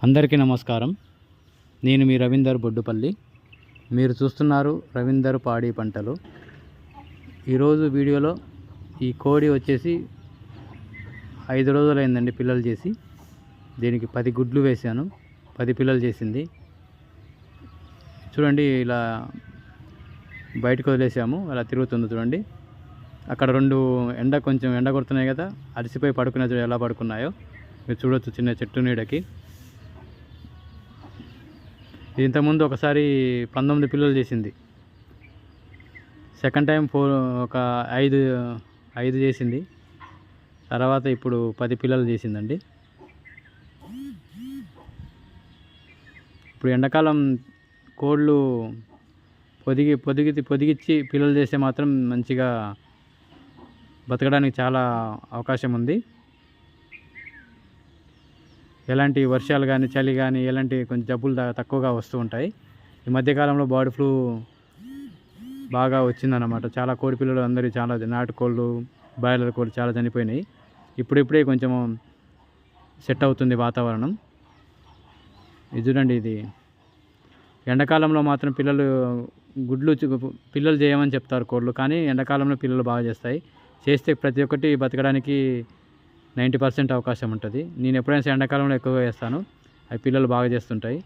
అందరికీ నమస్కారం. నేను మీ రవీందర్ బొడ్డుపల్లి. మీరు చూస్తున్నారు రవీందర్ పాడి పంటలు. ఈరోజు వీడియోలో ఈ కోడి వచ్చేసి 5 రోజులైందండి పిల్లలు చేసి. దీనికి 10 గుడ్లు వేశాను, 10 పిల్లలు చేసింది. చూడండి, ఇలా బయటకు వదిలేసాము, అలా తిరుగుతుంది చూడండి. అక్కడ కొంచెం ఎండ కొడుతున్నాయి కదా, అలసిపోయి పడుకునే ఎలా పడుకున్నాయో మీరు చూడొచ్చు. చిన్న చెట్టు నీడకి ఇంతకుముందు ఒకసారి 19 పిల్లలు చేసింది. సెకండ్ టైం ఒక 5 చేసింది. తర్వాత ఇప్పుడు 10 పిల్లలు చేసిందండి. ఇప్పుడు ఎండాకాలం కోళ్ళు పొదిగిచ్చి పిల్లలు చేస్తే మాత్రం మంచిగా బతకడానికి చాలా అవకాశం ఉంది. ఎలాంటి వర్షాలు కానీ చలి కానీ ఎలాంటి కొంచెం జబ్బులు తక్కువగా వస్తూ ఉంటాయి. ఈ మధ్యకాలంలో బర్డ్ ఫ్లూ బాగా వచ్చిందన్నమాట. చాలా కోడి పిల్లలు అందరూ, చాలా నాటుకోళ్ళు, బాయిలర్ కోళ్ళు చాలా చనిపోయినాయి. ఇప్పుడిప్పుడే కొంచెం సెట్ అవుతుంది వాతావరణం. ఇది చూడండి, ఇది ఎండాకాలంలో మాత్రం పిల్లలు చేయమని చెప్తారు కోళ్ళు, కానీ ఎండాకాలంలో పిల్లలు బాగా చేస్తే ప్రతి ఒక్కటి బతకడానికి 90% అవకాశం ఉంటుంది. నేను ఎప్పుడైనా ఎండాకాలంలో ఎక్కువగా వేస్తాను, అవి పిల్లలు బాగా చేస్తుంటాయి.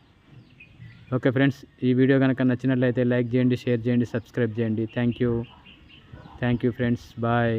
ఓకే ఫ్రెండ్స్, ఈ వీడియో కనుక నచ్చినట్లయితే లైక్ చేయండి, షేర్ చేయండి, సబ్స్క్రైబ్ చేయండి. Thank you friends, bye.